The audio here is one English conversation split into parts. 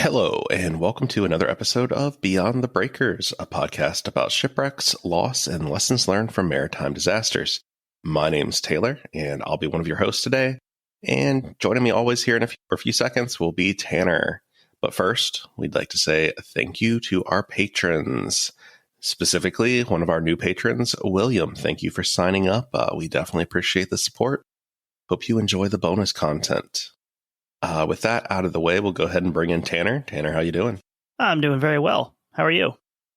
Hello, and welcome to another episode of Beyond the Breakers, a podcast about shipwrecks, loss, and lessons learned from maritime disasters. My name's Taylor, and I'll be one of your hosts today. And joining me always here for a few seconds will be Tanner. But first, we'd like to say thank you to our patrons. Specifically, one of our new patrons, William. Thank you for signing up. We definitely appreciate the support. Hope you enjoy the bonus content. With that out of the way, we'll go ahead and bring in Tanner. Tanner, how you doing? I'm doing very well. How are you?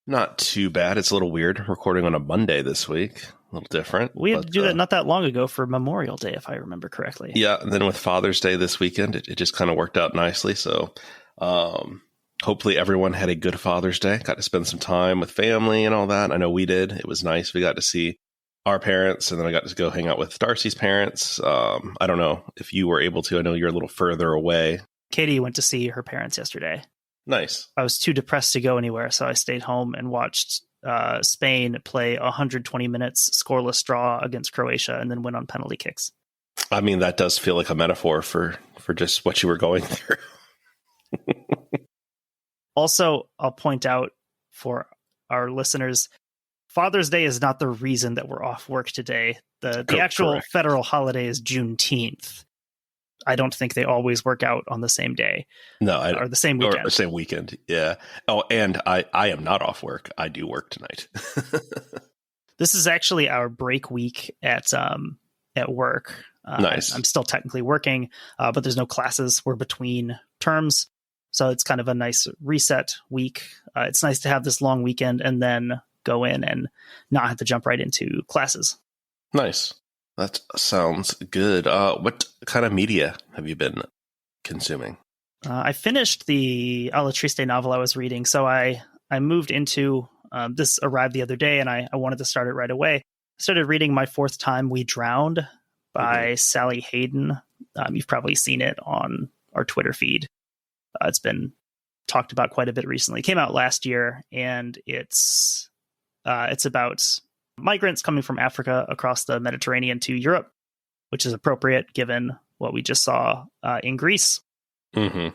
Not too bad. It's a little weird recording on a Monday this week. A little different. We had to do that not that long ago for Memorial Day, if I remember correctly. Yeah, and then with Father's Day this weekend, it just kind of worked out nicely. So hopefully everyone had a good Father's Day. Got to spend some time with family and all that. I know we did. It was nice. We got to see our parents, and then I got to go hang out with Darcy's parents. I don't know if you were able to. I know you're a little further away. Katie went to see her parents yesterday. Nice. I was too depressed to go anywhere, so I stayed home and watched Spain play 120 minutes scoreless draw against Croatia and then went on penalty kicks. I mean, that does feel like a metaphor for just what you were going through. Also, I'll point out for our listeners, Father's Day is not the reason that we're off work today. The actual correct. Federal holiday is Juneteenth. I don't think they always work out on the same day. No, or the same weekend. Or the same weekend, yeah. Oh, and I am not off work. I do work tonight. This is actually our break week at work. Nice. I'm still technically working, but there's no classes. We're between terms. So it's kind of a nice reset week. It's nice to have this long weekend and then go in and not have to jump right into classes. Nice. That sounds good. What kind of media have you been consuming? I finished the Alla Triste novel I was reading. So I moved into, this arrived the other day and I wanted to start it right away. I started reading My Fourth Time We Drowned by Sally Hayden. You've probably seen it on our Twitter feed. It's been talked about quite a bit recently. It came out last year, and it's about migrants coming from Africa across the Mediterranean to Europe, which is appropriate given what we just saw in Greece, and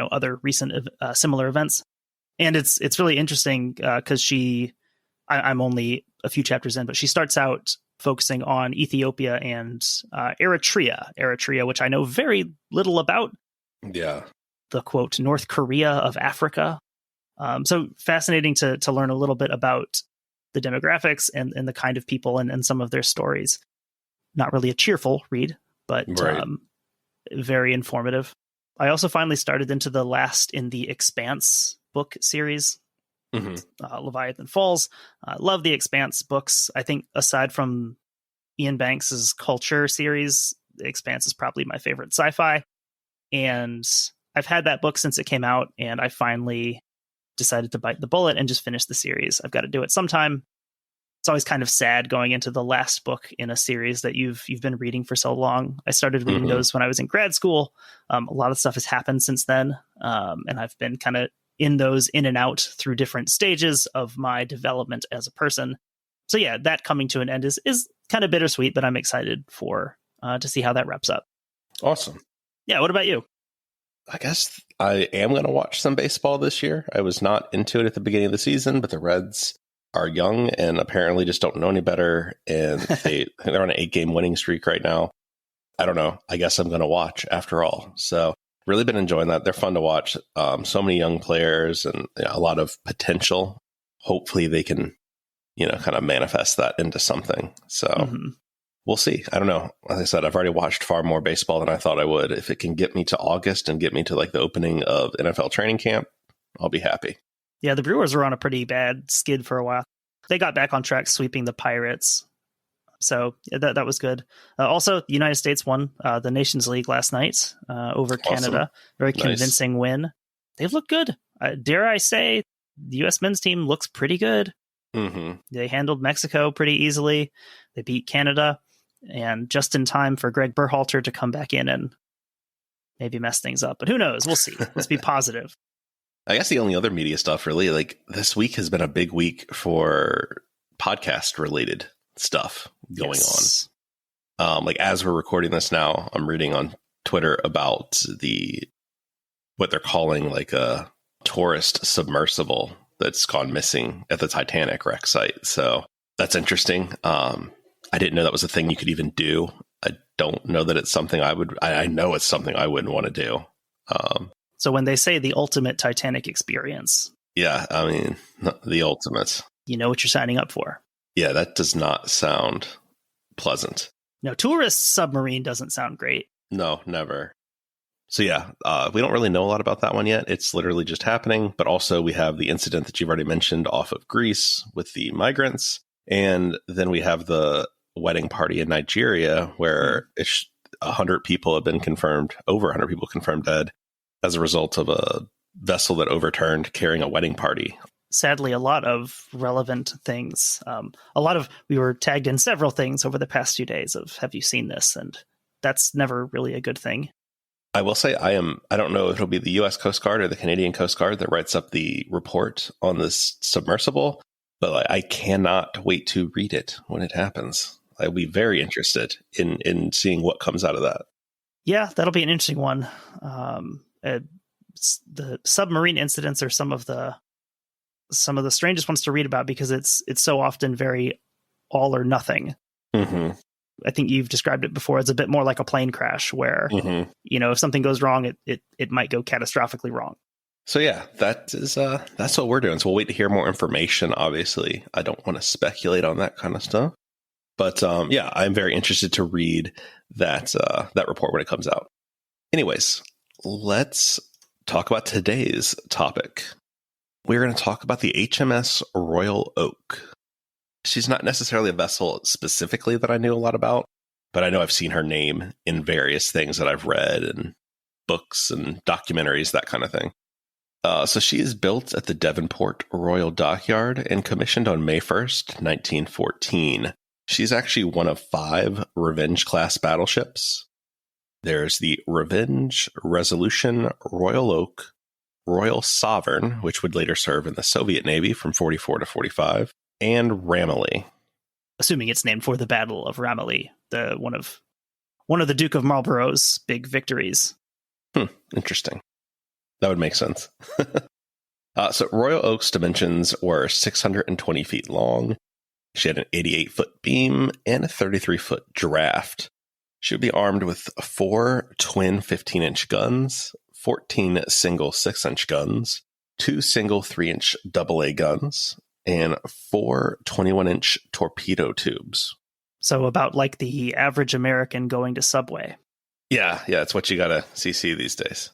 other recent similar events. And it's really interesting because I'm only a few chapters in, but she starts out focusing on Ethiopia and Eritrea, which I know very little about. Yeah. The quote, North Korea of Africa. So fascinating to learn a little bit about the demographics and the kind of people and some of their stories. Not really a cheerful read, but right. Very informative. I also finally started into the last in the Expanse book series, Leviathan Falls. Love the Expanse books. I think aside from Ian Banks's Culture series, the Expanse is probably my favorite sci-fi. And I've had that book since it came out, and I finally decided to bite the bullet and just finish the series. I've got to do it sometime. It's always kind of sad going into the last book in a series that you've been reading for so long. I started reading those when I was in grad school. A lot of stuff has happened since then, and I've been kind of in those in and out through different stages of my development as a person. So yeah, that coming to an end is kind of bittersweet, but I'm excited for to see how that wraps up. Awesome. Yeah, what about you? I guess I am going to watch some baseball this year. I was not into it at the beginning of the season, but the Reds are young and apparently just don't know any better. And they're on an 8-game winning streak right now. I don't know. I guess I'm going to watch after all. So really been enjoying that. They're fun to watch. So many young players and a lot of potential. Hopefully they can, kind of manifest that into something. So we'll see. I don't know. As I said, I've already watched far more baseball than I thought I would. If it can get me to August and get me to like the opening of NFL training camp, I'll be happy. Yeah, the Brewers were on a pretty bad skid for a while. They got back on track sweeping the Pirates. So that was good. Also, the United States won the Nations League last night over Canada. Very convincing win. They've looked good. Dare I say, the U.S. men's team looks pretty good. They handled Mexico pretty easily. They beat Canada. And just in time for Greg Berhalter to come back in and maybe mess things up. But who knows? We'll see. Let's be positive. I guess the only other media stuff really, like this week has been a big week for podcast related stuff going on. Like as we're recording this now, I'm reading on Twitter about the what they're calling like a tourist submersible that's gone missing at the Titanic wreck site. So that's interesting. I didn't know that was a thing you could even do. I don't know that it's something I know it's something I wouldn't want to do. So when they say the ultimate Titanic experience. Yeah, I mean, the ultimate. You know what you're signing up for. Yeah, that does not sound pleasant. No, tourist submarine doesn't sound great. No, never. So yeah, we don't really know a lot about that one yet. It's literally just happening. But also we have the incident that you've already mentioned off of Greece with the migrants. And then we have the wedding party in Nigeria where 100 people have been confirmed, over 100 people confirmed dead as a result of a vessel that overturned carrying a wedding party. Sadly, a lot of relevant things. We were tagged in several things over the past 2 days of, have you seen this? And that's never really a good thing. I will say I don't know if it'll be the U.S. Coast Guard or the Canadian Coast Guard that writes up the report on this submersible, but I cannot wait to read it when it happens. I'll be very interested in seeing what comes out of that. Yeah, that'll be an interesting one. The submarine incidents are some of the strangest ones to read about because it's so often very all or nothing. Mm-hmm. I think you've described it before as a bit more like a plane crash where, if something goes wrong, it might go catastrophically wrong. So yeah, that's what we're doing. So we'll wait to hear more information. Obviously, I don't want to speculate on that kind of stuff, but I'm very interested to read that report when it comes out. Anyways, let's talk about today's topic. We're going to talk about the HMS Royal Oak. She's not necessarily a vessel specifically that I knew a lot about, but I know I've seen her name in various things that I've read and books and documentaries, that kind of thing. So she is built at the Devonport Royal Dockyard and commissioned on May 1st, 1914. She's actually one of 5 Revenge-class battleships. There's the Revenge, Resolution, Royal Oak, Royal Sovereign, which would later serve in the Soviet Navy from 44 to 45, and Ramilly. Assuming it's named for the Battle of Ramilly, one of the Duke of Marlborough's big victories. Interesting. That would make sense. So Royal Oak's dimensions were 620 feet long. She had an 88-foot beam and a 33-foot draft. She would be armed with 4 twin 15-inch guns, 14 single 6-inch guns, 2 single 3-inch AA guns, and 4 21-inch torpedo tubes. So about like the average American going to Subway. Yeah, it's what you gotta CC these days.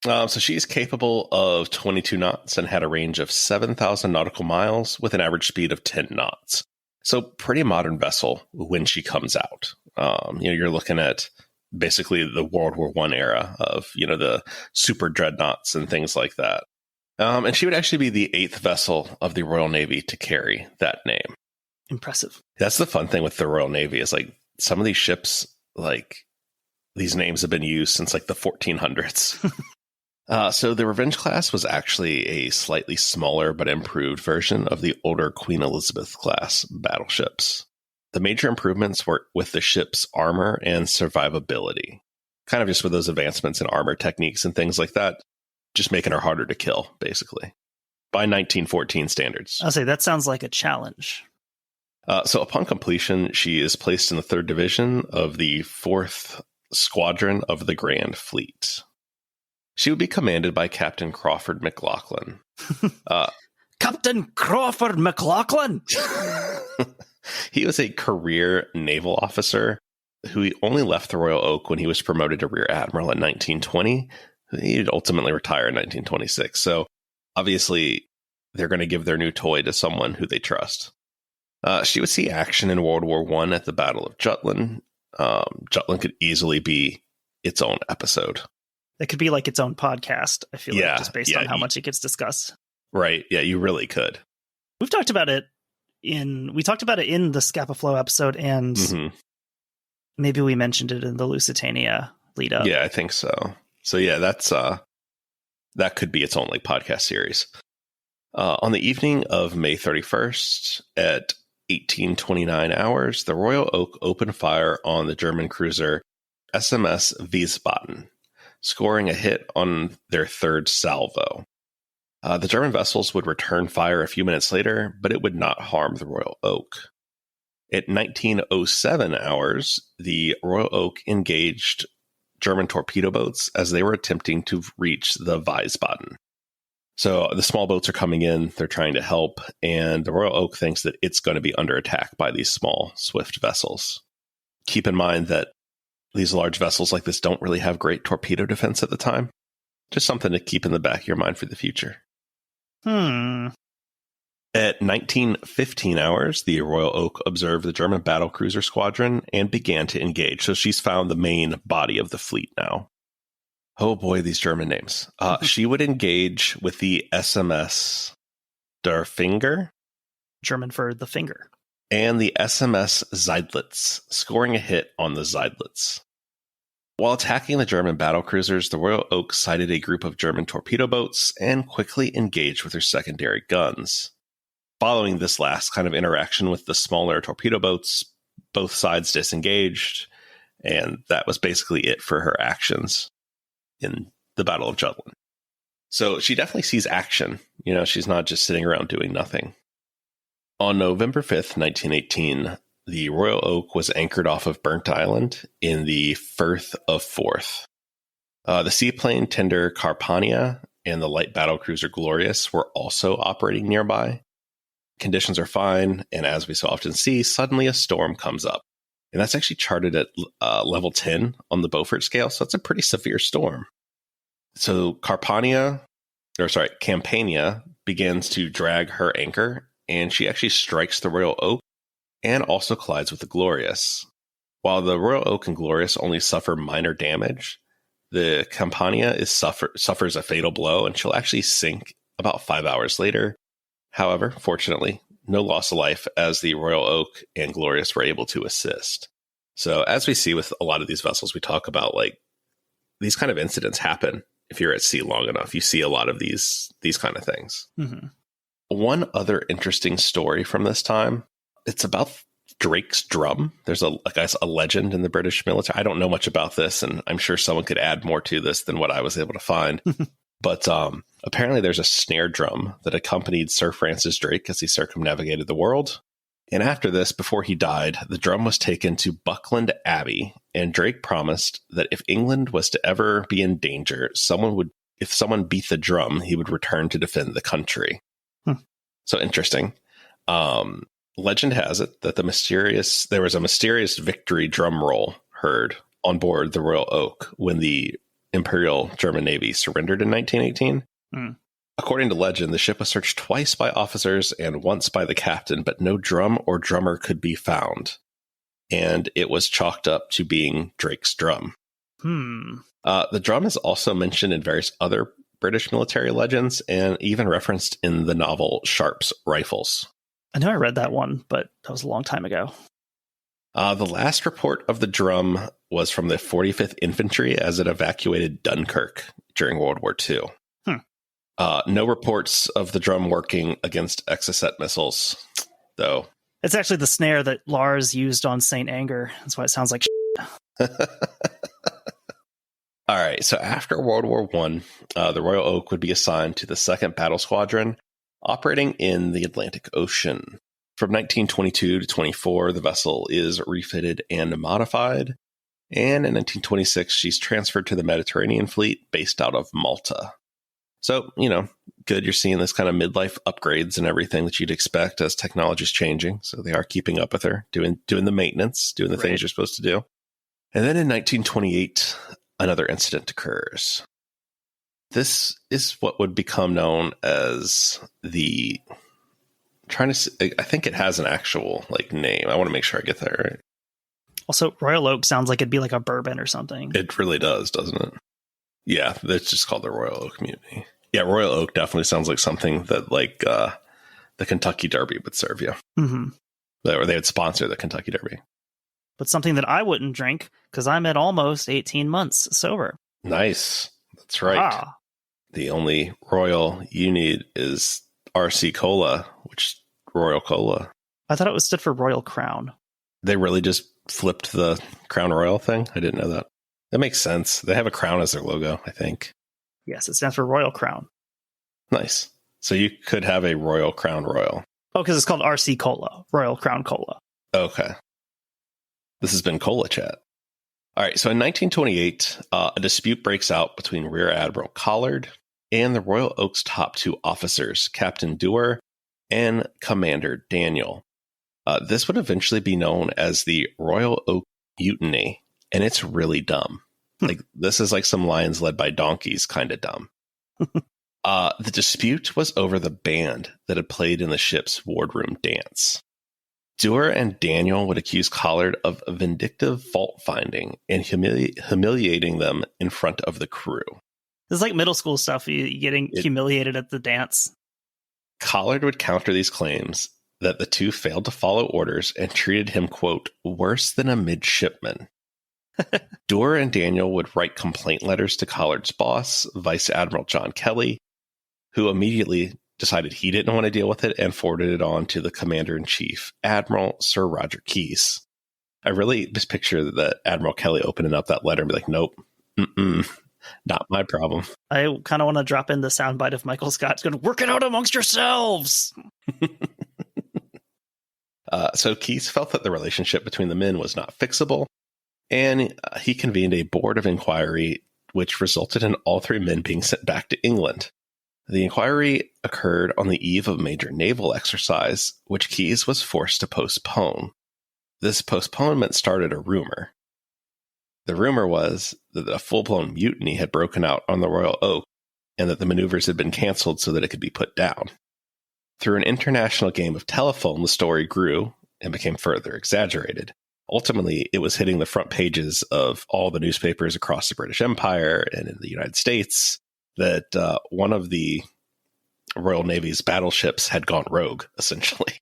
So she's capable of 22 knots and had a range of 7,000 nautical miles with an average speed of 10 knots. So pretty modern vessel when she comes out. You're looking at basically the World War I era of, the super dreadnoughts and things like that. And she would actually be the 8th vessel of the Royal Navy to carry that name. Impressive. That's the fun thing with the Royal Navy is like some of these ships, like these names have been used since like the 1400s. So the Revenge class was actually a slightly smaller but improved version of the older Queen Elizabeth class battleships. The major improvements were with the ship's armor and survivability, kind of just with those advancements in armor techniques and things like that, just making her harder to kill, basically, by 1914 standards. I'll say that sounds like a challenge. So upon completion, she is placed in the 3rd Division of the 4th Squadron of the Grand Fleet. She would be commanded by Captain Crawford McLaughlin. Captain Crawford McLaughlin! He was a career naval officer who only left the Royal Oak when he was promoted to Rear Admiral in 1920. He'd ultimately retire in 1926. So obviously, they're going to give their new toy to someone who they trust. She would see action in World War I at the Battle of Jutland. Jutland could easily be its own episode. It could be like its own podcast, I feel like, just based on how much it gets discussed. Right. Yeah, you really could. We talked about it in the Scapa Flow episode, and maybe we mentioned it in the Lusitania lead up. Yeah, I think so. So yeah, that could be its only podcast series. On the evening of May 31st at 1829 hours, the Royal Oak opened fire on the German cruiser SMS Wiesbaden. scoring a hit on their third salvo. The German vessels would return fire a few minutes later, but it would not harm the Royal Oak. At 1907 hours, the Royal Oak engaged German torpedo boats as they were attempting to reach the Wiesbaden. So the small boats are coming in, they're trying to help, and the Royal Oak thinks that it's going to be under attack by these small, swift vessels. Keep in mind that these large vessels like this don't really have great torpedo defense at the time. Just something to keep in the back of your mind for the future. At 1915 hours, the Royal Oak observed the German battlecruiser squadron and began to engage. So she's found the main body of the fleet now. Oh boy, these German names. She would engage with the SMS Der Finger. German for the finger. And the SMS Seydlitz, scoring a hit on the Seydlitz. While attacking the German battlecruisers, the Royal Oak sighted a group of German torpedo boats and quickly engaged with her secondary guns. Following this last kind of interaction with the smaller torpedo boats, both sides disengaged, and that was basically it for her actions in the Battle of Jutland. So she definitely sees action. You know, she's not just sitting around doing nothing. On November 5th, 1918, the Royal Oak was anchored off of Burnt Island in the Firth of Forth. The seaplane tender Carpania and the light battlecruiser Glorious were also operating nearby. Conditions are fine, and as we so often see, suddenly a storm comes up. And that's actually charted at level 10 on the Beaufort scale, so that's a pretty severe storm. So Campania begins to drag her anchor, and she actually strikes the Royal Oak and also collides with the Glorious. While the Royal Oak and Glorious only suffer minor damage, the Campania suffers a fatal blow, and she'll actually sink about 5 hours later. However, fortunately, no loss of life as the Royal Oak and Glorious were able to assist. So as we see with a lot of these vessels, we talk about like these kind of incidents happen if you're at sea long enough. You see a lot of these kind of things. Mm-hmm. One other interesting story from this time, it's about Drake's drum. There's a legend in the British military. I don't know much about this, and I'm sure someone could add more to this than what I was able to find. But apparently there's a snare drum that accompanied Sir Francis Drake as he circumnavigated the world. And after this, before he died, the drum was taken to Buckland Abbey, and Drake promised that if England was to ever be in danger, if someone beat the drum, he would return to defend the country. So interesting. Legend has it that there was a mysterious victory drum roll heard on board the Royal Oak when the Imperial German Navy surrendered in 1918. According to legend, the ship was searched twice by officers and once by the captain, but no drum or drummer could be found. And it was chalked up to being Drake's drum. The drum is also mentioned in various other British military legends and even referenced in the novel Sharpe's Rifles. I know I read that one, but that was a long time ago. The last report of the drum was from the 45th Infantry as it evacuated Dunkirk during World War II. No reports of the drum working against Exocet missiles, though. It's actually the snare that Lars used on Saint Anger. That's why it sounds like shit. All right, so after World War I, the Royal Oak would be assigned to the 2nd Battle Squadron, operating in the Atlantic Ocean. From 1922 to 24, the vessel is refitted and modified. And in 1926, she's transferred to the Mediterranean Fleet based out of Malta. So, good. You're seeing this kind of midlife upgrades and everything that you'd expect as technology is changing. So they are keeping up with her, doing the maintenance, doing the things you're supposed to do. And then in 1928, another incident occurs. This is what would become known as I think it has an actual name. I want to make sure I get that right. Also, Royal Oak sounds like it'd be like a bourbon or something. It really does, doesn't it? Yeah, it's just called the Royal Oak Mutiny. Yeah, Royal Oak definitely sounds like something that the Kentucky Derby would serve you. Mm-hmm. Or they would sponsor the Kentucky Derby. But something that I wouldn't drink because I'm at almost 18 months sober. Nice. That's right. The only Royal you need is RC Cola, which is Royal Cola. I thought it stood for Royal Crown. They really just flipped the Crown Royal thing? I didn't know that. That makes sense. They have a crown as their logo, I think. Yes, it stands for Royal Crown. Nice. So you could have a Royal Crown Royal. Oh, because it's called RC Cola, Royal Crown Cola. Okay. This has been Cola Chat. All right, so in 1928, a dispute breaks out between Rear Admiral Collard and the Royal Oak's top two officers, Captain Dewar and Commander Daniel. This would eventually be known as the Royal Oak Mutiny, and it's really dumb. Like, this is like some lions led by donkeys kind of dumb. The dispute was over the band that had played in the ship's wardroom dance. Dewar and Daniel would accuse Collard of vindictive fault-finding and humiliating them in front of the crew. This is like middle school stuff, you getting humiliated at the dance. Collard would counter these claims that the two failed to follow orders and treated him, quote, worse than a midshipman. Dewar and Daniel would write complaint letters to Collard's boss, Vice Admiral John Kelly, who immediately decided he didn't want to deal with it and forwarded it on to the Commander-in-Chief, Admiral Sir Roger Keyes. I really just picture that Admiral Kelly opening up that letter and be like, nope, not my problem. I kind of want to drop in the soundbite of Michael Scott's going to work it out amongst yourselves. So Keyes felt that the relationship between the men was not fixable, and he convened a board of inquiry, which resulted in all three men being sent back to England. The inquiry occurred on the eve of a major naval exercise, which Keyes was forced to postpone. This postponement started a rumor. The rumor was that a full-blown mutiny had broken out on the Royal Oak and that the maneuvers had been canceled so that it could be put down. Through an international game of telephone, the story grew and became further exaggerated. Ultimately, it was hitting the front pages of all the newspapers across the British Empire and in the United States that one of the Royal Navy's battleships had gone rogue, essentially.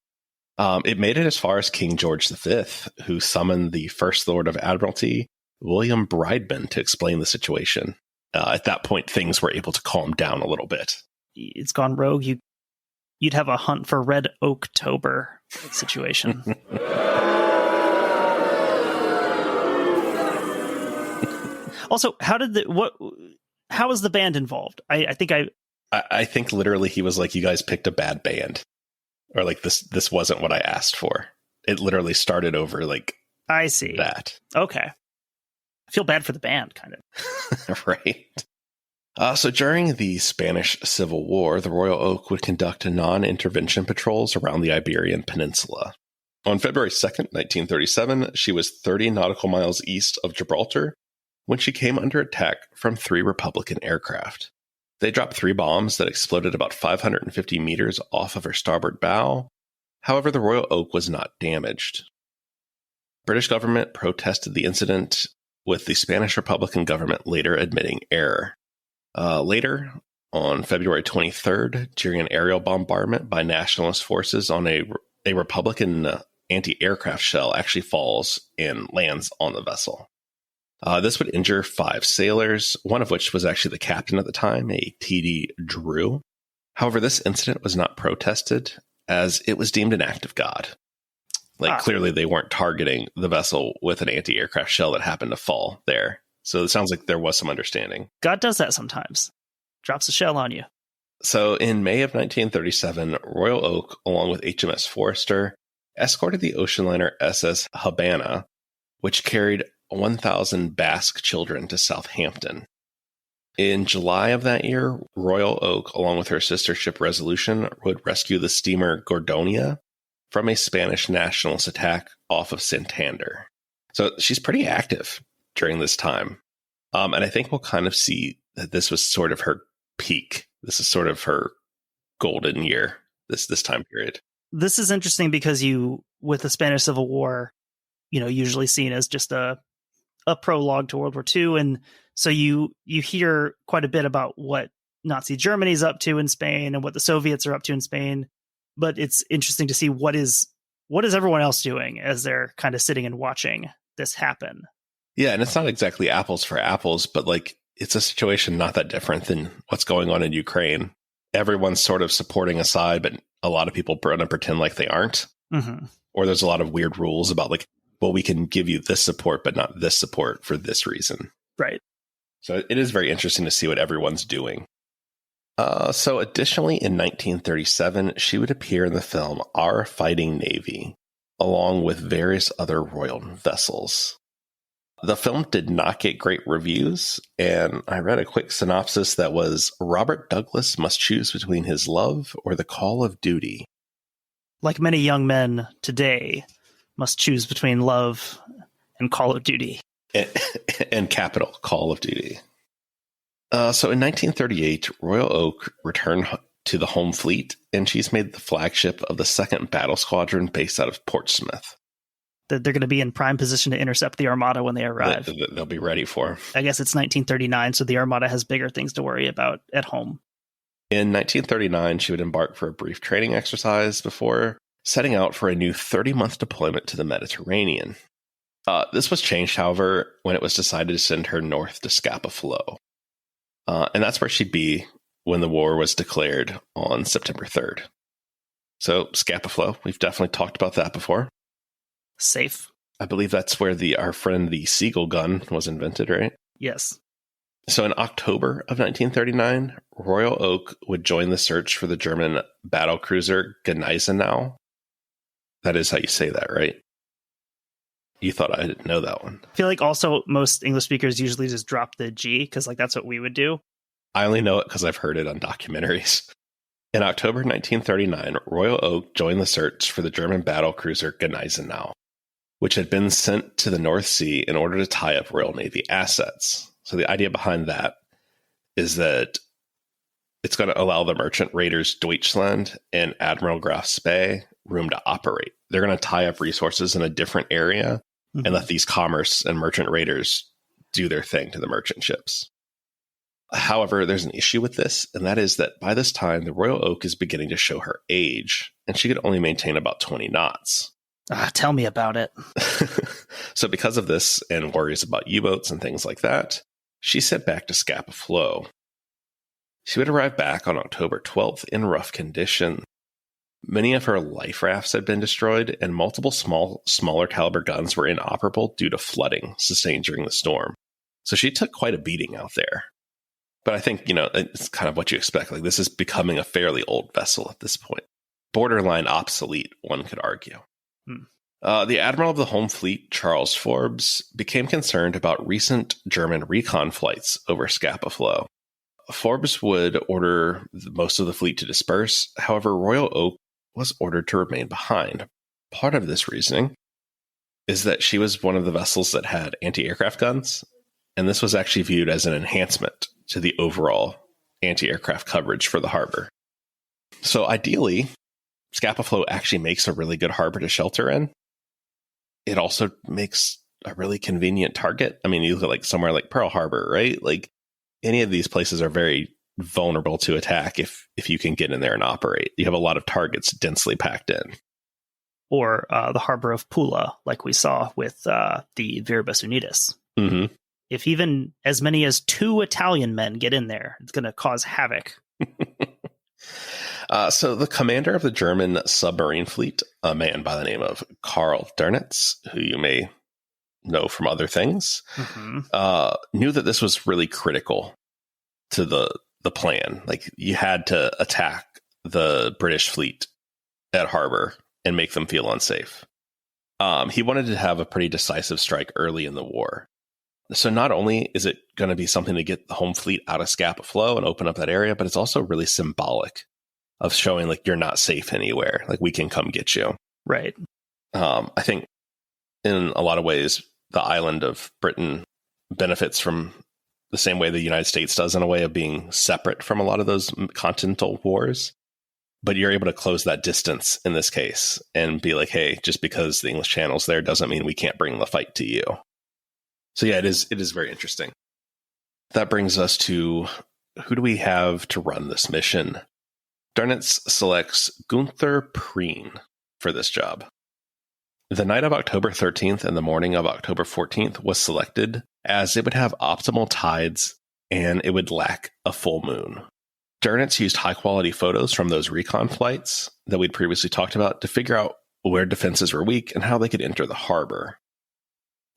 It made it as far as King George V, who summoned the First Lord of Admiralty, William Brideben, to explain the situation. At that point, things were able to calm down a little bit. It's gone rogue. You'd have a hunt for Red Oaktober situation. Also, how was the band involved? I think literally he was like, you guys picked a bad band. Or like, this wasn't what I asked for. It literally started over like, I see that. Okay. I feel bad for the band, kind of. Right. So during the Spanish Civil War, the Royal Oak would conduct non-intervention patrols around the Iberian Peninsula. On February 2nd, 1937, she was 30 nautical miles east of Gibraltar when she came under attack from 3 Republican aircraft. They dropped 3 bombs that exploded about 550 meters off of her starboard bow. However, the Royal Oak was not damaged. British government protested the incident, with the Spanish Republican government later admitting error. Later, on February 23rd, during an aerial bombardment by nationalist forces on a Republican anti-aircraft shell actually falls and lands on the vessel. This would injure 5 sailors, one of which was actually the captain at the time, a T.D. Drew. However, this incident was not protested, as it was deemed an act of God. Clearly they weren't targeting the vessel with an anti-aircraft shell that happened to fall there. So it sounds like there was some understanding. God does that sometimes. Drops a shell on you. So in May of 1937, Royal Oak, along with HMS Forester, escorted the ocean liner SS Habana, which carried 1,000 Basque children to Southampton. In July of that year, Royal Oak, along with her sister ship Resolution, would rescue the steamer Gordonia from a Spanish nationalist attack off of Santander. So she's pretty active during this time. And I think we'll kind of see that this was sort of her peak. This is sort of her golden year, this time period. This is interesting because with the Spanish Civil War, usually seen as just a prologue to World War II. And so you hear quite a bit about what Nazi Germany's up to in Spain and what the Soviets are up to in Spain. But it's interesting to see what is everyone else doing as they're kind of sitting and watching this happen. Yeah, and it's not exactly apples for apples, but it's a situation not that different than what's going on in Ukraine. Everyone's sort of supporting a side, but a lot of people pretend like they aren't. Mm-hmm. Or there's a lot of weird rules about we can give you this support, but not this support for this reason. Right. So it is very interesting to see what everyone's doing. So additionally, in 1937, she would appear in the film Our Fighting Navy, along with various other royal vessels. The film did not get great reviews, and I read a quick synopsis that was, Robert Douglas must choose between his love or the call of duty. Like many young men today must choose between love and Call of Duty. And capital, Call of Duty. So in 1938, Royal Oak returned to the home fleet, and she's made the flagship of the 2nd Battle Squadron based out of Portsmouth. They're going to be in prime position to intercept the Armada when they arrive. They'll be ready for. I guess it's 1939, so the Armada has bigger things to worry about at home. In 1939, she would embark for a brief training exercise before setting out for a new 30-month deployment to the Mediterranean. This was changed, however, when it was decided to send her north to Scapa Flow. And that's where she'd be when the war was declared on September 3rd. So Scapa Flow, we've definitely talked about that before. Safe. I believe that's where our friend the Seagull gun was invented, right? Yes. So in October of 1939, Royal Oak would join the search for the German battlecruiser Gneisenau. That is how you say that, right? You thought I didn't know that one. I feel like also most English speakers usually just drop the G because like that's what we would do. I only know it because I've heard it on documentaries. In October 1939, Royal Oak joined the search for the German battlecruiser Gneisenau, which had been sent to the North Sea in order to tie up Royal Navy assets. So the idea behind that is that it's going to allow the merchant raiders Deutschland and Admiral Graf Spee room to operate. They're going to tie up resources in a different area and let these commerce and merchant raiders do their thing to the merchant ships. However, there's an issue with this, and that is that by this time, the Royal Oak is beginning to show her age, and she could only maintain about 20 knots. Tell me about it. So because of this and worries about U-boats and things like that, she sent back to Scapa Flow. She would arrive back on October 12th in rough condition. Many of her life rafts had been destroyed, and multiple smaller caliber guns were inoperable due to flooding sustained during the storm. So she took quite a beating out there. But I think, it's kind of what you expect. Like, this is becoming a fairly old vessel at this point. Borderline obsolete, one could argue. The admiral of the home fleet, Charles Forbes, became concerned about recent German recon flights over Scapa Flow. Forbes would order most of the fleet to disperse. However, Royal Oak was ordered to remain behind. Part of this reasoning is that she was one of the vessels that had anti-aircraft guns, and this was actually viewed as an enhancement to the overall anti-aircraft coverage for the harbor. So ideally, Scapa Flow actually makes a really good harbor to shelter in. It also makes a really convenient target. I mean, you look at like somewhere like Pearl Harbor, right? Like any of these places are very vulnerable to attack if you can get in there and operate. You have a lot of targets densely packed in. Or the harbor of Pula, like we saw with the Viribus Unitas. Mm-hmm. If even as many as 2 Italian men get in there, it's going to cause havoc. So the commander of the German submarine fleet, a man by the name of Karl Dönitz, who you may know from other things, knew that this was really critical to the plan. Like, you had to attack the British fleet at harbor and make them feel unsafe. He wanted to have a pretty decisive strike early in the war. So not only is it going to be something to get the home fleet out of Scapa Flow and open up that area, but it's also really symbolic of showing like you're not safe anywhere. Like, we can come get you. Right. I think in a lot of ways, the island of Britain benefits from the same way the United States does, in a way of being separate from a lot of those continental wars. But you're able to close that distance in this case and be like, hey, just because the English Channel's there doesn't mean we can't bring the fight to you. So yeah, it is very interesting. That brings us to, who do we have to run this mission? Dönitz selects Gunther Preen for this job. The night of October 13th and the morning of October 14th was selected as it would have optimal tides and it would lack a full moon. Dönitz used high-quality photos from those recon flights that we'd previously talked about to figure out where defenses were weak and how they could enter the harbor.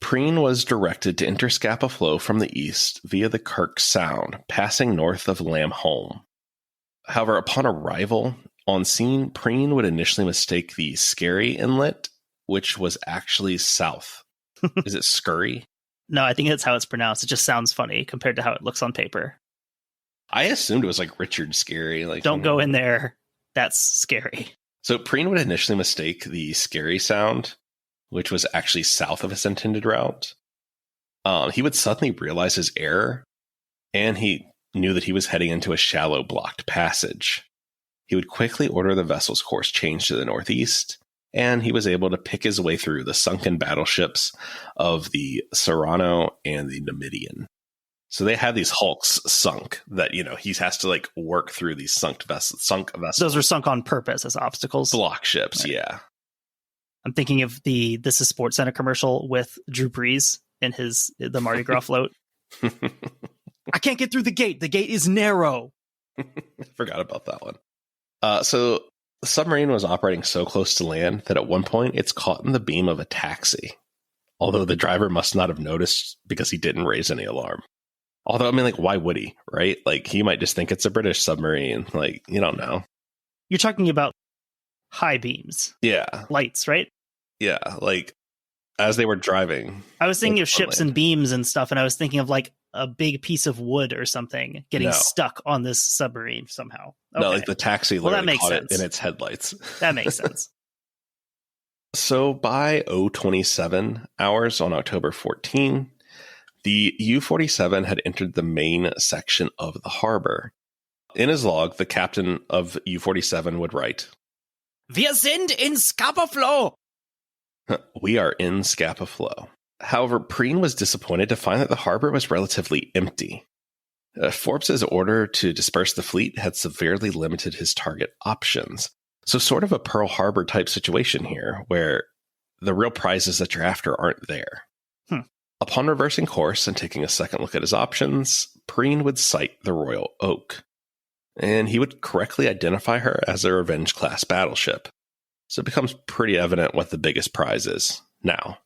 Preen was directed to enter Scapa Flow from the east via the Kirk Sound, passing north of Lamholm. However, upon arrival on scene, Preen would initially mistake the Scary Inlet, which was actually south. Is it Scurry? No, I think that's how it's pronounced. It just sounds funny compared to how it looks on paper. I assumed it was like Richard Scary. Like, don't go in there. That's scary. So Preen would initially mistake the Scary Sound, which was actually south of his intended route. He would suddenly realize his error, and he knew that he was heading into a shallow blocked passage. He would quickly order the vessel's course changed to the northeast, and he was able to pick his way through the sunken battleships of the Serrano and the Numidian. So they had these hulks sunk that, you know, he has to like work through these sunk vessels. Those are sunk on purpose as obstacles. Block ships, right. Yeah. I'm thinking of the This Is Sports Center commercial with Drew Brees in the Mardi Gras float. I can't get through the gate. The gate is narrow. Forgot about that one. So the submarine was operating so close to land that at one point it's caught in the beam of a taxi. Although the driver must not have noticed because he didn't raise any alarm. Although, I mean, like, why would he, right? Like, he might just think it's a British submarine. Like, you don't know. You're talking about high beams. Yeah. Lights, right? Yeah, like, as they were driving. I was thinking of ships and beams and stuff, and I was thinking of, like, a big piece of wood or something getting stuck on this submarine somehow. Okay. No, like, the taxi literally caught it in its headlights. That makes sense. So, by 0:27 hours on October 14, the U-47 had entered the main section of the harbor. In his log, the captain of U-47 would write, "Wir sind in Scapa Flow." We are in Scapa Flow. However, Preen was disappointed to find that the harbor was relatively empty. Forbes's order to disperse the fleet had severely limited his target options. So sort of a Pearl Harbor type situation here, where the real prizes that you're after aren't there. Upon reversing course and taking a second look at his options, Preen would sight the Royal Oak, and he would correctly identify her as a Revenge-class battleship. So it becomes pretty evident what the biggest prize is now.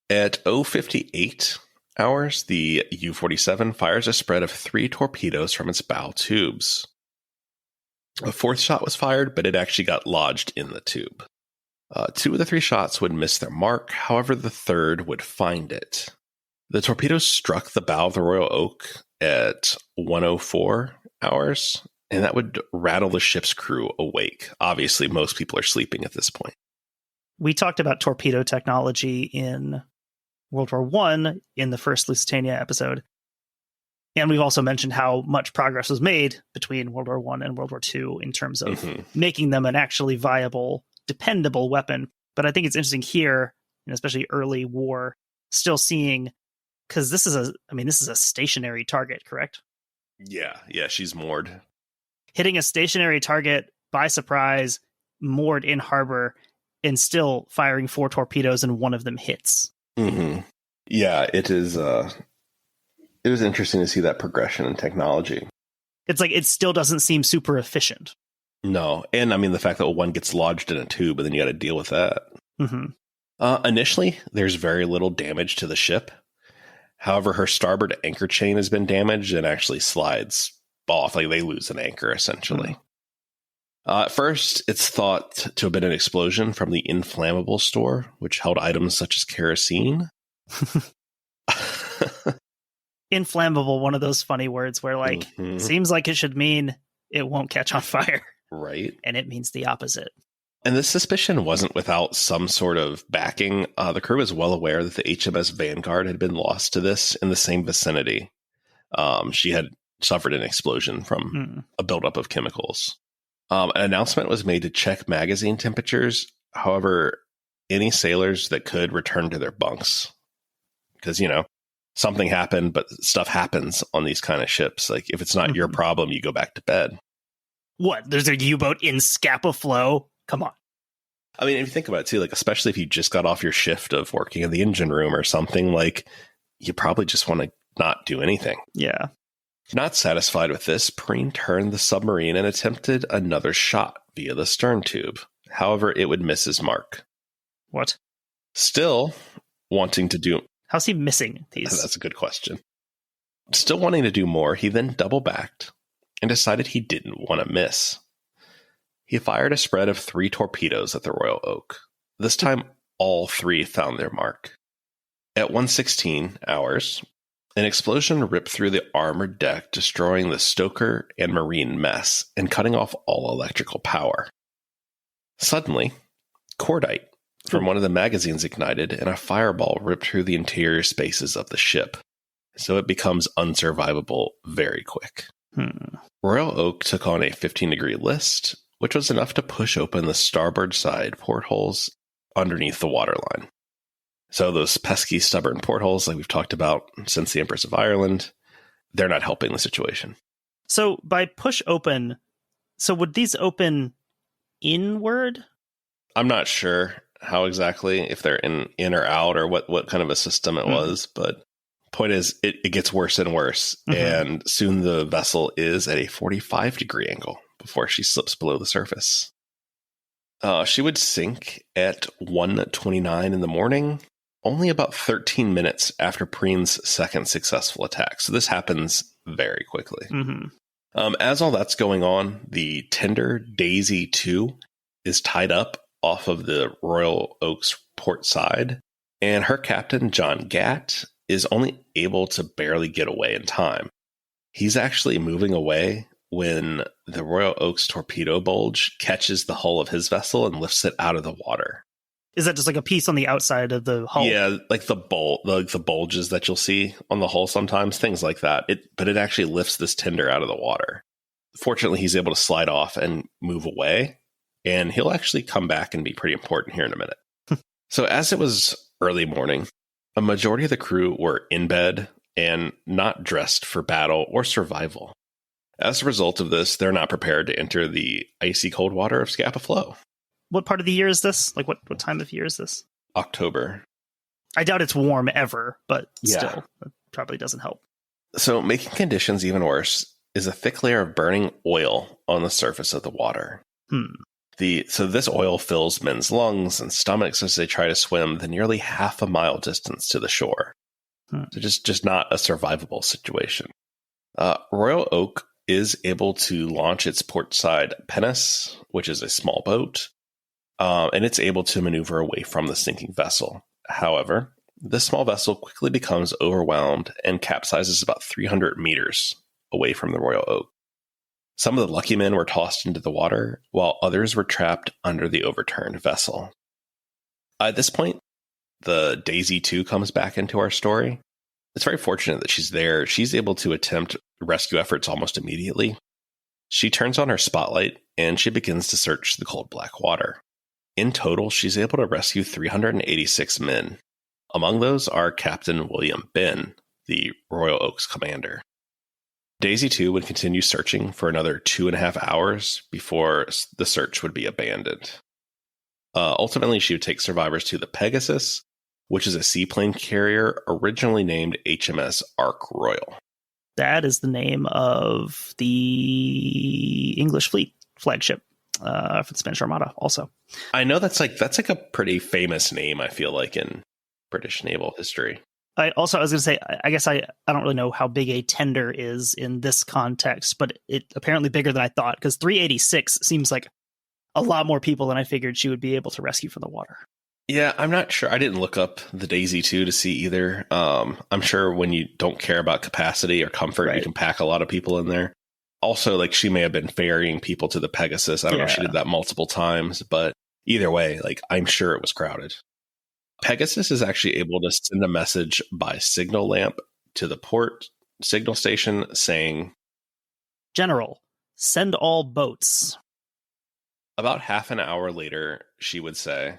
At 0:58 hours, the U-47 fires a spread of 3 torpedoes from its bow tubes. A 4th shot was fired, but it actually got lodged in the tube. 2 of the 3 shots would miss their mark, however, the 3rd would find it. The torpedoes struck the bow of the Royal Oak at 1:04 hours, and that would rattle the ship's crew awake. Obviously, most people are sleeping at this point. We talked about torpedo technology in World War I in the first Lusitania episode. And we've also mentioned how much progress was made between World War I and World War II in terms of making them an actually viable, dependable weapon. But I think it's interesting here, and especially early war, still seeing, because this is a stationary target, correct? Yeah, she's moored. Hitting a stationary target by surprise, moored in harbor, and still firing 4 torpedoes and 1 of them hits. Yeah, it is. It was interesting to see that progression in technology. It's like it still doesn't seem super efficient. No, and I mean the fact that 1 gets lodged in a tube, and then you got to deal with that. Initially, there's very little damage to the ship. However, her starboard anchor chain has been damaged and actually slides off. Like they lose an anchor, essentially. At first, it's thought to have been an explosion from the inflammable store, which held items such as kerosene. Inflammable, one of those funny words where, like, seems like it should mean it won't catch on fire. Right. And it means the opposite. And this suspicion wasn't without some sort of backing. The crew was well aware that the HMS Vanguard had been lost to this in the same vicinity. She had suffered an explosion from a buildup of chemicals. An announcement was made to check magazine temperatures. However, any sailors that could return to their bunks. Because, you know, something happened, but stuff happens on these kind of ships. Like, if it's not your problem, you go back to bed. What? There's a U-boat in Scapa Flow? Come on. I mean, if you think about it, too, like, especially if you just got off your shift of working in the engine room or something, like, you probably just want to not do anything. Yeah. Not satisfied with this, Preen turned the submarine and attempted another shot via the stern tube. However, it would miss his mark. What? Still, wanting to do... How's he missing these? That's a good question. Still wanting to do more, he then double-backed and decided he didn't want to miss. He fired a spread of 3 torpedoes at the Royal Oak. This time, all 3 found their mark. At 1:16 hours, an explosion ripped through the armored deck, destroying the stoker and marine mess and cutting off all electrical power. Suddenly, cordite from one of the magazines ignited, and a fireball ripped through the interior spaces of the ship. So it becomes unsurvivable very quick. Royal Oak took on a 15-degree list, which was enough to push open the starboard side portholes underneath the waterline. So those pesky, stubborn portholes, like we've talked about since the Empress of Ireland, they're not helping the situation. So by push open, so would these open inward? I'm not sure how exactly, if they're in or out, or what kind of a system it was, but point is, it gets worse and worse, and soon the vessel is at a 45-degree angle before she slips below the surface. She would sink at 1:29 in the morning, only about 13 minutes after Preen's second successful attack. So this happens very quickly. As all that's going on, the tender Daisy 2 is tied up off of the Royal Oak's port side, and her captain, John Gatt, is only able to barely get away in time. He's actually moving away when the Royal Oak's torpedo bulge catches the hull of his vessel and lifts it out of the water. Is that just like a piece on the outside of the hull? Yeah, like the bulges that you'll see on the hull sometimes, things like that. But it actually lifts this tinder out of the water. Fortunately, he's able to slide off and move away, and he'll actually come back and be pretty important here in a minute. So as it was early morning, a majority of the crew were in bed and not dressed for battle or survival. As a result of this, they're not prepared to enter the icy cold water of Scapa Flow. What part of the year is this? Like, what time of year is this? October. I doubt it's warm ever, but still, it probably doesn't help. So making conditions even worse is a thick layer of burning oil on the surface of the water. So this oil fills men's lungs and stomachs as they try to swim the nearly half a mile distance to the shore. So just not a survivable situation. Royal Oak is able to launch its portside pinnace, which is a small boat, and it's able to maneuver away from the sinking vessel. However, this small vessel quickly becomes overwhelmed and capsizes about 300 meters away from the Royal Oak. Some of the lucky men were tossed into the water, while others were trapped under the overturned vessel. At this point, the Daisy 2 comes back into our story. It's very fortunate that she's there. She's able to attempt rescue efforts almost immediately. She turns on her spotlight, and she begins to search the cold black water. In total, she's able to rescue 386 men. Among those are Captain William Benn, the Royal Oak's commander. Daisy 2 would continue searching for another 2.5 hours before the search would be abandoned. Ultimately, she would take survivors to the Pegasus, which is a seaplane carrier originally named HMS Royal. That is the name of the English fleet flagship for the Spanish Armada also. I know that's like a pretty famous name, I feel like, in British naval history. I was going to say, I guess I don't really know how big a tender is in this context, but it apparently bigger than I thought, because 386 seems like a lot more people than I figured she would be able to rescue from the water. Yeah, I'm not sure. I didn't look up the Daisy 2 to see either. I'm sure when you don't care about capacity or comfort, you can pack a lot of people in there. Also, like, she may have been ferrying people to the Pegasus. I don't know if she did that multiple times, but either way, like, I'm sure it was crowded. Pegasus is actually able to send a message by signal lamp to the port signal station saying, "General, send all boats." About half an hour later, she would say,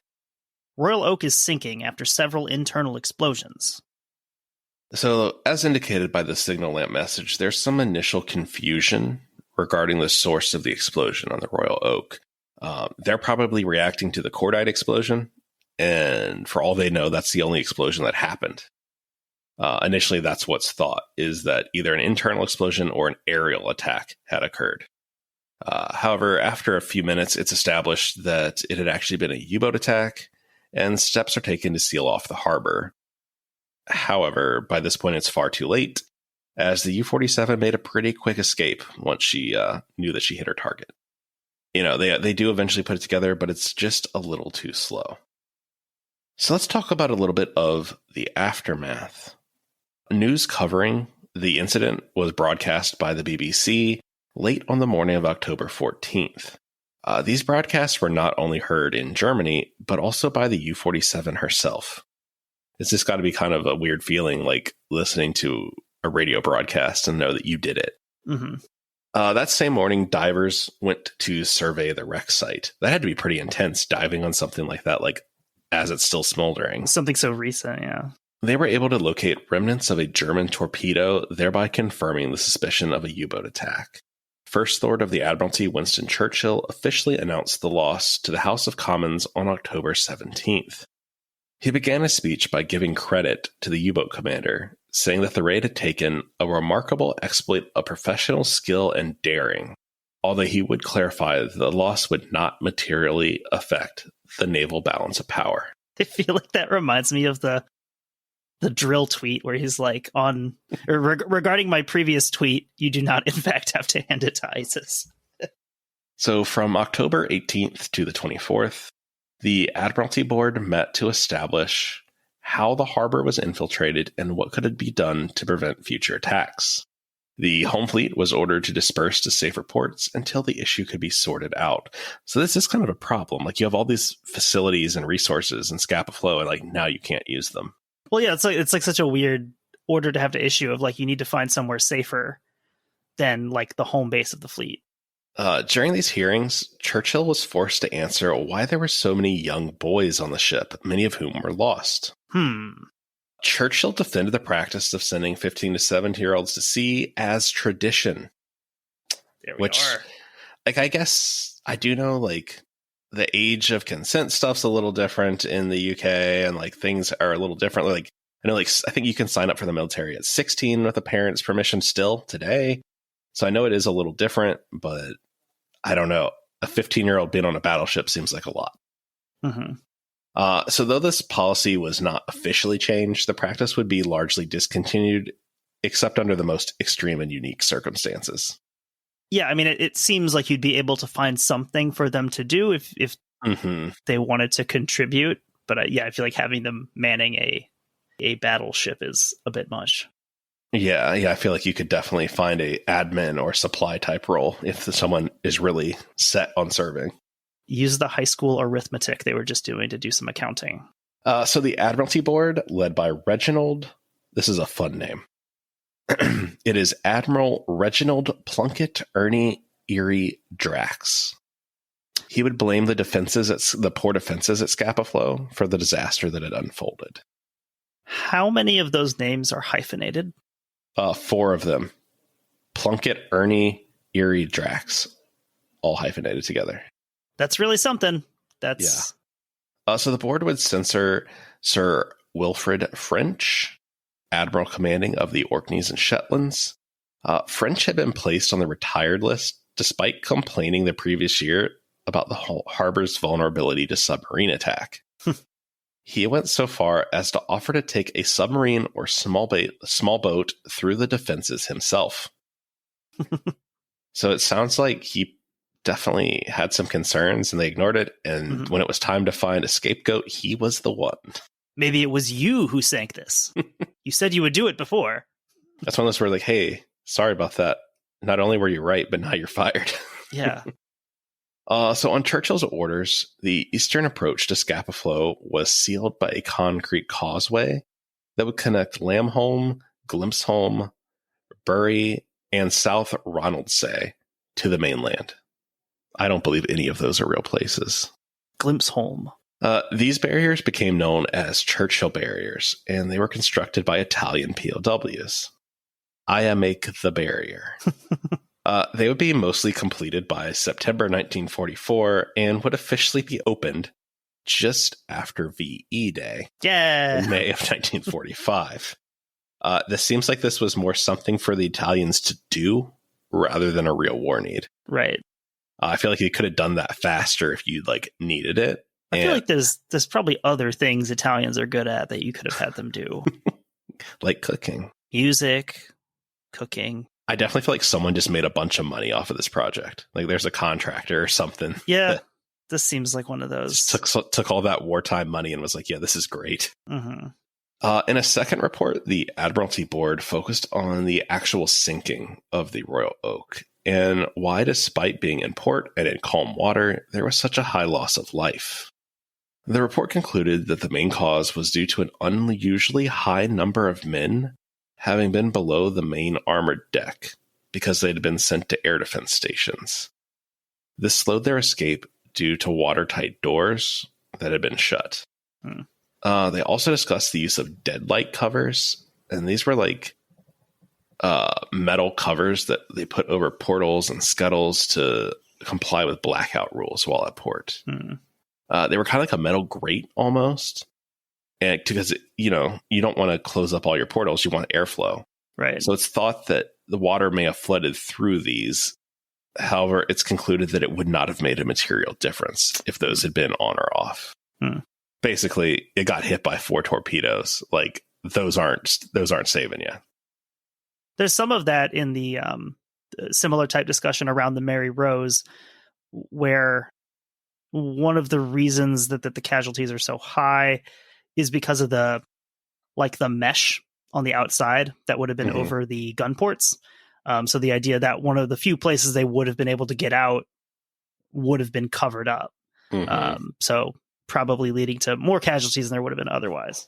"Royal Oak is sinking after several internal explosions." So, as indicated by the signal lamp message, there's some initial confusion regarding the source of the explosion on the Royal Oak. They're probably reacting to the cordite explosion, and for all they know, that's the only explosion that happened. Initially, that's what's thought, is that either an internal explosion or an aerial attack had occurred. However, after a few minutes, it's established that it had actually been a U-boat attack, and steps are taken to seal off the harbor. However, by this point, it's far too late, as the U-47 made a pretty quick escape once she knew that she hit her target. They do eventually put it together, but it's just a little too slow. So let's talk about a little bit of the aftermath. News covering the incident was broadcast by the BBC late on the morning of October 14th. These broadcasts were not only heard in Germany, but also by the U-47 herself. It's just got to be kind of a weird feeling, like listening to a radio broadcast and know that you did it. Mm-hmm. That same morning, divers went to survey the wreck site. That had to be pretty intense, diving on something like that, like as it's still smoldering. Something so recent, yeah. They were able to locate remnants of a German torpedo, thereby confirming the suspicion of a U-boat attack. First Lord of the Admiralty, Winston Churchill, officially announced the loss to the House of Commons on October 17th. He began his speech by giving credit to the U-boat commander, saying that the raid had taken a remarkable exploit of professional skill and daring, although he would clarify that the loss would not materially affect the naval balance of power. I feel like that reminds me of the drill tweet where he's like, regarding my previous tweet, you do not in fact have to hand it to ISIS. So from October 18th to the 24th, the Admiralty Board met to establish how the harbor was infiltrated and what could be done to prevent future attacks. The home fleet was ordered to disperse to safer ports until the issue could be sorted out. So this is kind of a problem. Like, you have all these facilities and resources in Scapa Flow, and like now you can't use them. Well, yeah, it's like such a weird order to have to issue of like you need to find somewhere safer than like the home base of the fleet. During these hearings, Churchill was forced to answer why there were so many young boys on the ship, many of whom were lost. Churchill defended the practice of sending 15 to 17-year-olds to sea as tradition. There we are. Like, I guess I do know, like, the age of consent stuff's a little different in the UK, and like things are a little different. Like, I know, like, I think you can sign up for the military at 16 with a parent's permission still today. So I know it is a little different, but I don't know. A 15-year-old being on a battleship seems like a lot. Mm-hmm. So though this policy was not officially changed, the practice would be largely discontinued, except under the most extreme and unique circumstances. Yeah, I mean, it seems like you'd be able to find something for them to do if they wanted to contribute. But yeah, I feel like having them manning a battleship is a bit much. Yeah, I feel like you could definitely find a admin or supply type role if someone is really set on serving. Use the high school arithmetic they were just doing to do some accounting. So the Admiralty Board, led by Reginald, this is a fun name. It is Admiral Reginald Plunkett Ernie Erie Drax. He would blame the poor defenses at Scapa Flow for the disaster that had unfolded. How many of those names are hyphenated? 4 of them. Plunkett Ernie Erie Drax. All hyphenated together. That's really something. That's So the board would censor Sir Wilfrid French, Admiral commanding of the Orkneys and Shetlands. French had been placed on the retired list despite complaining the previous year about the harbor's vulnerability to submarine attack. He went so far as to offer to take a submarine or small boat through the defenses himself. So it sounds like he definitely had some concerns and they ignored it. And when it was time to find a scapegoat, he was the one. Maybe it was you who sank this. You said you would do it before. That's one of those where like, hey, sorry about that. Not only were you right, but now you're fired. Yeah. So on Churchill's orders, the eastern approach to Scapa Flow was sealed by a concrete causeway that would connect Lambholm, Glimpsholm, Bury, and South Ronaldsay to the mainland. I don't believe any of those are real places. Glimpsholm. These barriers became known as Churchill barriers, and they were constructed by Italian POWs. I make the barrier. They would be mostly completed by September 1944 and would officially be opened just after VE Day. Yeah. In May of 1945. This seems like this was more something for the Italians to do rather than a real war need. Right. I feel like you could have done that faster if you like needed it. I feel like there's probably other things Italians are good at that you could have had them do. Like cooking. Music, cooking. I definitely feel like someone just made a bunch of money off of this project. Like there's a contractor or something. Yeah, this seems like one of those. Took all that wartime money and was like, yeah, this is great. Mm-hmm. In a second report, the Admiralty Board focused on the actual sinking of the Royal Oak and why, despite being in port and in calm water, there was such a high loss of life. The report concluded that the main cause was due to an unusually high number of men having been below the main armored deck because they'd been sent to air defense stations. This slowed their escape due to watertight doors that had been shut. They also discussed the use of deadlight covers, and these were like metal covers that they put over portals and scuttles to comply with blackout rules while at port. They were kind of like a metal grate almost, and because you don't want to close up all your portals, you want airflow, right? So it's thought that the water may have flooded through these. However, it's concluded that it would not have made a material difference if those had been on or off. Basically, it got hit by 4 torpedoes. Like those aren't saving you. There's some of that in the similar type discussion around the Mary Rose, where one of the reasons that the casualties are so high is because of the mesh on the outside that would have been over the gun ports. So the idea that one of the few places they would have been able to get out would have been covered up. So probably leading to more casualties than there would have been otherwise.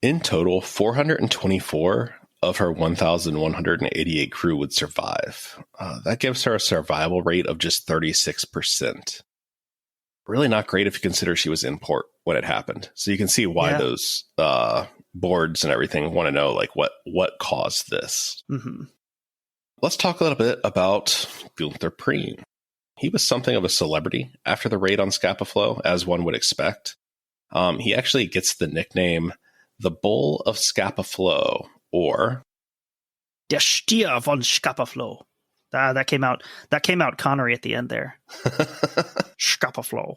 In total, 424 of her 1,188 crew would survive. That gives her a survival rate of just 36%. Really not great if you consider she was in port when it happened. So you can see why those boards and everything want to know like what caused this. Let's talk a little bit about Gunther Prien. He was something of a celebrity after the raid on Scapa Flow, as one would expect. He actually gets the nickname the Bull of Scapa Flow, or Der Stier von Scapa Flow. That came out Connery at the end there. Scapa Flow.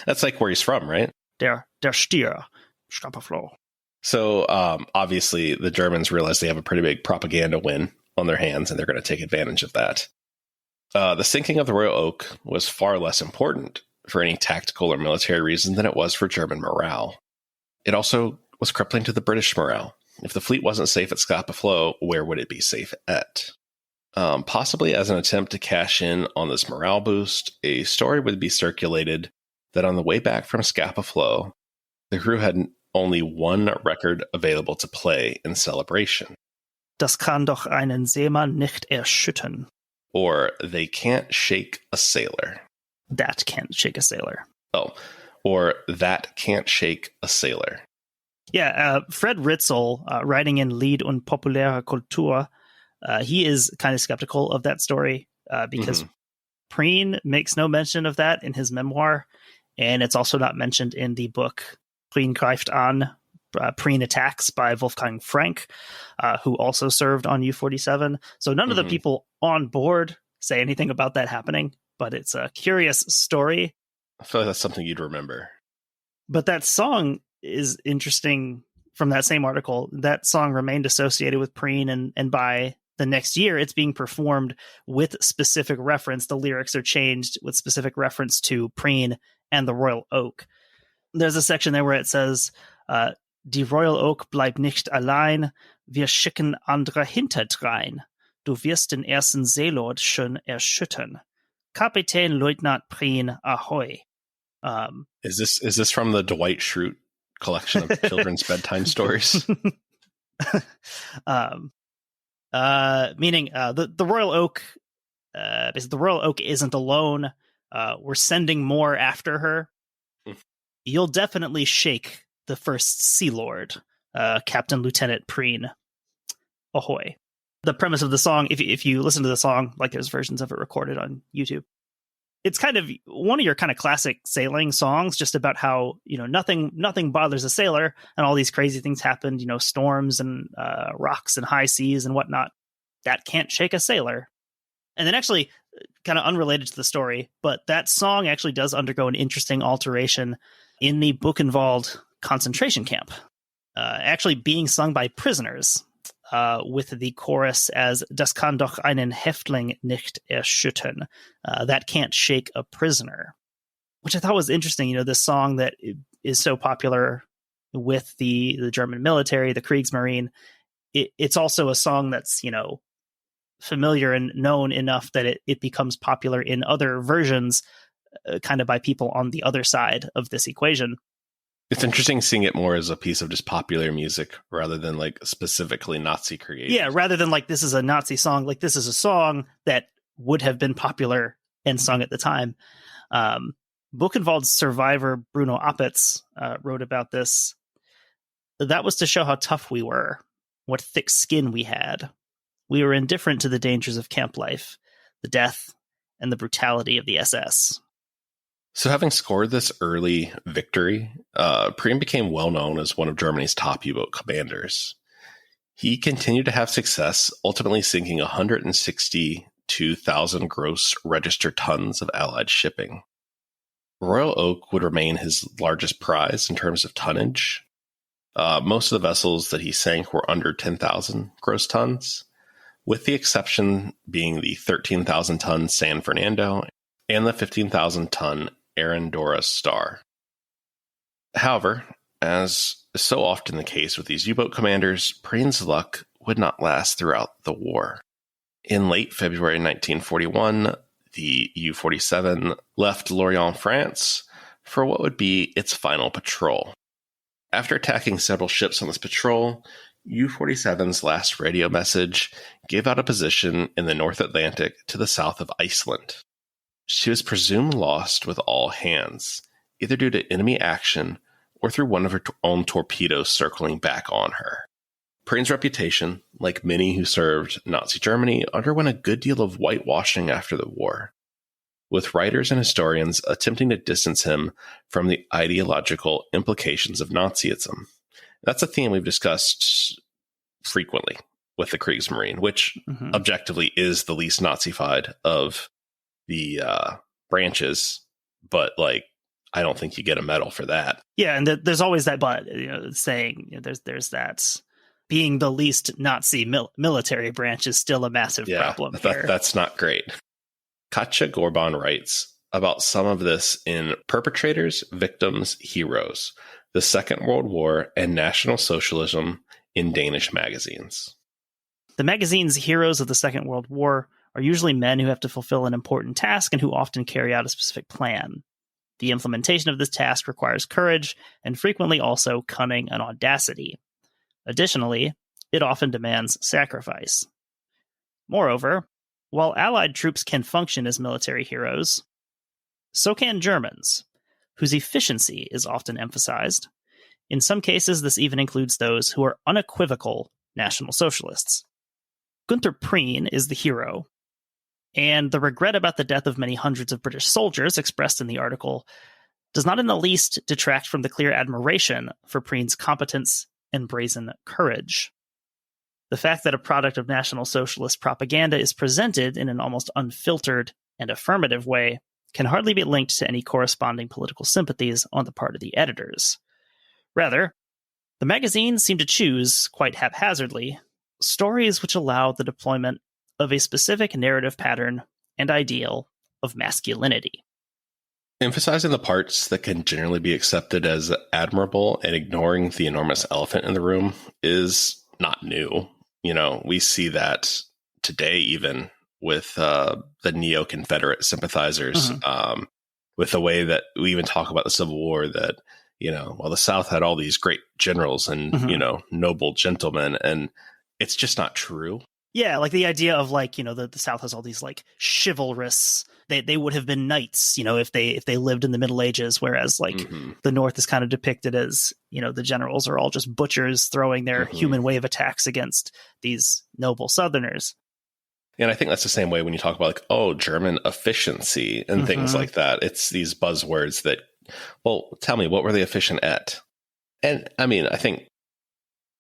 That's like where he's from, right? Der Stier, Scapa Flow. So obviously the Germans realize they have a pretty big propaganda win on their hands, and they're going to take advantage of that. The sinking of the Royal Oak was far less important for any tactical or military reason than it was for German morale. It also was crippling to the British morale. If the fleet wasn't safe at Scapa Flow, where would it be safe at? Possibly as an attempt to cash in on this morale boost, a story would be circulated that on the way back from Scapa Flow, the crew had only one record available to play in celebration. Das kann doch einen Seemann nicht erschüttern. Or they can't shake a sailor. That can't shake a sailor. Oh, or that can't shake a sailor. Yeah, Fred Ritzel, writing in Lied und populäre Kultur, he is kind of skeptical of that story because Prien makes no mention of that in his memoir, and it's also not mentioned in the book Prien greift an, Prien Attacks by Wolfgang Frank, who also served on U-47. So none of the people on board say anything about that happening, but it's a curious story. I feel like that's something you'd remember. But that song is interesting from that same article. That song remained associated with Prien, and by the next year, it's being performed with specific reference. The lyrics are changed with specific reference to Prien and the Royal Oak. There's a section there where it says, Die Royal Oak bleibt nicht allein, wir schicken andere hinterdrein. Du wirst den ersten Seelord schon erschüttern. Kapitän Leutnant Prien, ahoy. Is this from the Dwight Schrute collection of children's bedtime stories? Meaning the Royal Oak, basically the Royal Oak isn't alone. We're sending more after her. You'll definitely shake the first Sea Lord, Captain Lieutenant Prien. Ahoy. The premise of the song, if you listen to the song, like there's versions of it recorded on YouTube, it's kind of one of your kind of classic sailing songs, just about how, nothing bothers a sailor and all these crazy things happened, storms and rocks and high seas and whatnot. That can't shake a sailor. And then actually, kind of unrelated to the story, but that song actually does undergo an interesting alteration in the Buchenwald concentration camp, actually being sung by prisoners. with the chorus as Das kann doch einen Häftling nicht erschüttern. That can't shake a prisoner, which I thought was interesting. You know, this song that is so popular with the German military, the Kriegsmarine. It's also a song that's, you know, familiar and known enough that it becomes popular in other versions, kind of by people on the other side of this equation. It's interesting seeing it more as a piece of just popular music rather than like specifically Nazi created. Yeah, rather than like this is a Nazi song, like this is a song that would have been popular and sung at the time. Buchenwald's survivor Bruno Appetz wrote about this. That was to show how tough we were, what thick skin we had. We were indifferent to the dangers of camp life, the death, and the brutality of the SS. So having scored this early victory, Prien became well known as one of Germany's top U-boat commanders. He continued to have success, ultimately sinking 162,000 gross registered tons of Allied shipping. Royal Oak would remain his largest prize in terms of tonnage. Most of the vessels that he sank were under 10,000 gross tons, with the exception being the 13,000-ton San Fernando and the 15,000-ton Arendora Star. However, as is so often the case with these U-boat commanders, Prien's luck would not last throughout the war. In late February 1941, the U-47 left Lorient, France, for what would be its final patrol. After attacking several ships on this patrol, U-47's last radio message gave out a position in the North Atlantic to the south of Iceland. She was presumed lost with all hands, either due to enemy action or through one of her own torpedoes circling back on her. Prien's reputation, like many who served Nazi Germany, underwent a good deal of whitewashing after the war, with writers and historians attempting to distance him from the ideological implications of Nazism. That's a theme we've discussed frequently with the Kriegsmarine, which objectively is the least Nazified of the branches, but like I don't think you get a medal for that. Yeah, and there's always that but, you know, saying, you know, there's that being the least Nazi military branch is still a massive problem here. That's not great. Katja Gorbahn writes about some of this in Perpetrators, Victims, Heroes, the Second World War, and National Socialism in Danish magazines. The magazine's heroes of the Second World War are usually men who have to fulfill an important task and who often carry out a specific plan. The implementation of this task requires courage and frequently also cunning and audacity. Additionally, it often demands sacrifice. Moreover, while Allied troops can function as military heroes, so can Germans, whose efficiency is often emphasized. In some cases, this even includes those who are unequivocal National Socialists. Günther Prien is the hero, and the regret about the death of many hundreds of British soldiers expressed in the article does not in the least detract from the clear admiration for Prien's competence and brazen courage. The fact that a product of National Socialist propaganda is presented in an almost unfiltered and affirmative way can hardly be linked to any corresponding political sympathies on the part of the editors. Rather, the magazine seemed to choose, quite haphazardly, stories which allow the deployment of a specific narrative pattern and ideal of masculinity. Emphasizing the parts that can generally be accepted as admirable and ignoring the enormous elephant in the room is not new. You know, we see that today even with the neo-Confederate sympathizers, with the way that we even talk about the Civil War, that, you know, well, the South had all these great generals and, you know, noble gentlemen, and it's just not true. Yeah, like the idea of like, you know, the South has all these like chivalrous, they would have been knights, you know, if they lived in the Middle Ages, whereas like the North is kind of depicted as, you know, the generals are all just butchers throwing their human wave attacks against these noble Southerners. And I think that's the same way when you talk about like, oh, German efficiency and things like that. It's these buzzwords that, well, tell me, what were they efficient at? And I mean, I think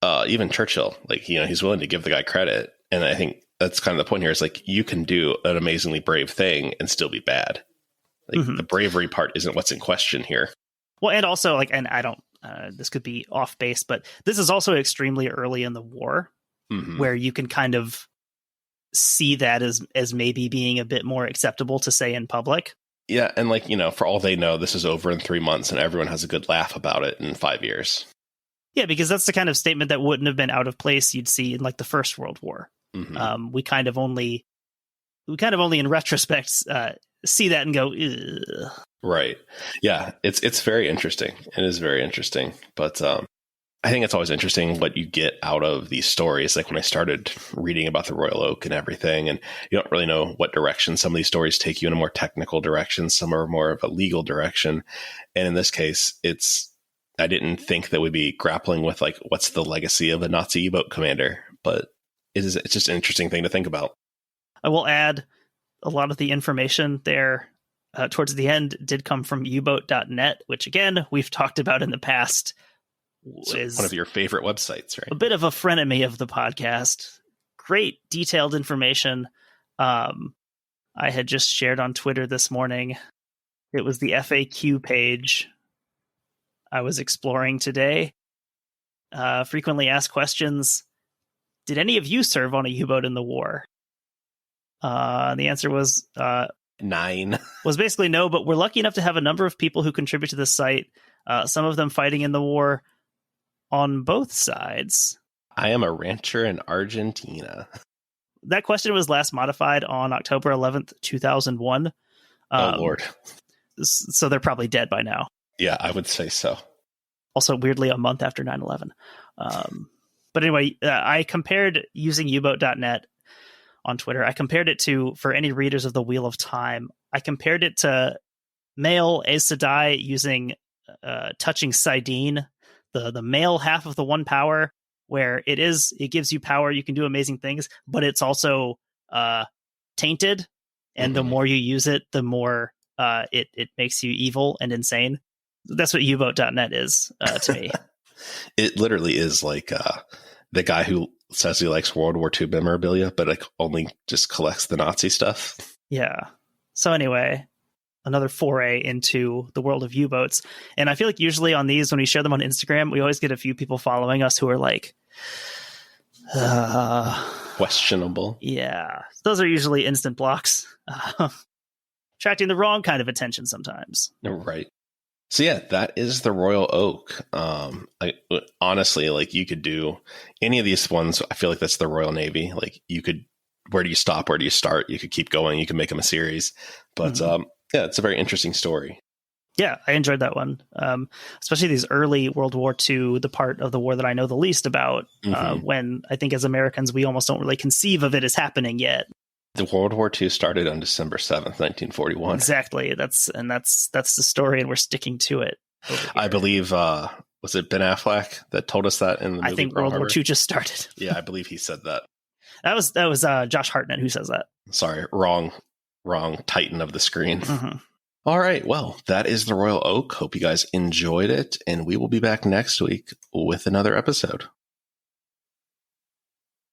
even Churchill, like, you know, he's willing to give the guy credit. And I think that's kind of the point here is like, you can do an amazingly brave thing and still be bad. Like the bravery part isn't what's in question here. Well, and also like, and I don't, this could be off base, but this is also extremely early in the war. where you can kind of see that as maybe being a bit more acceptable to say in public. Yeah, and like, for all they know, this is over in 3 months and everyone has a good laugh about it in 5 years. Yeah, because that's the kind of statement that wouldn't have been out of place you'd see in like the First World War. We kind of only in retrospect see that and go, ugh. Right. Yeah, it's very interesting. It is very interesting. But I think it's always interesting what you get out of these stories. Like when I started reading about the Royal Oak and everything, and you don't really know what direction some of these stories take you in a more technical direction. Some are more of a legal direction. And in this case, I didn't think that we'd be grappling with like, what's the legacy of a Nazi U-boat commander? But it's just an interesting thing to think about. I will add a lot of the information there towards the end did come from uboat.net, which again, we've talked about in the past. Is one of your favorite websites, right? A bit of a frenemy of the podcast. Great detailed information. I had just shared on Twitter this morning. It was the FAQ page I was exploring today. Frequently asked questions. Did any of you serve on a U-boat in the war? The answer was 9. Was basically no, but we're lucky enough to have a number of people who contribute to the site. Some of them fighting in the war on both sides. I am a rancher in Argentina. That question was last modified on October 11th, 2001. Oh, Lord. So they're probably dead by now. Yeah, I would say so. Also, weirdly, a month after 9/11. But anyway, I compared using uboat.net on Twitter. I compared it to, for any readers of the Wheel of Time, I compared it to male Aes Sedai using touching Sidene, the male half of the one power, where it gives you power, you can do amazing things, but it's also tainted, and the more you use it, the more it makes you evil and insane. That's what uboat.net is to me. It literally is like the guy who says he likes World War II memorabilia, but like only just collects the Nazi stuff. Yeah. So anyway, another foray into the world of U-boats. And I feel like usually on these, when we share them on Instagram, we always get a few people following us who are like, questionable. Yeah. Those are usually instant blocks. Attracting the wrong kind of attention sometimes. Right. So yeah, that is the Royal Oak. Honestly, like you could do any of these ones. I feel like that's the Royal Navy. Like you could, where do you stop? Where do you start? You could keep going. You can make them a series. But yeah, it's a very interesting story. Yeah, I enjoyed that one. Especially these early World War II, the part of the war that I know the least about, when I think as Americans, we almost don't really conceive of it as happening yet. The World War II started on December 7th, 1941. Exactly. That's the story, and we're sticking to it. I believe, was it Ben Affleck that told us that in the movie? I think World War II just started. Yeah, I believe he said that. That was Josh Hartnett who says that. Sorry, wrong Titan of the screen. All right, well, that is the Royal Oak. Hope you guys enjoyed it, and we will be back next week with another episode.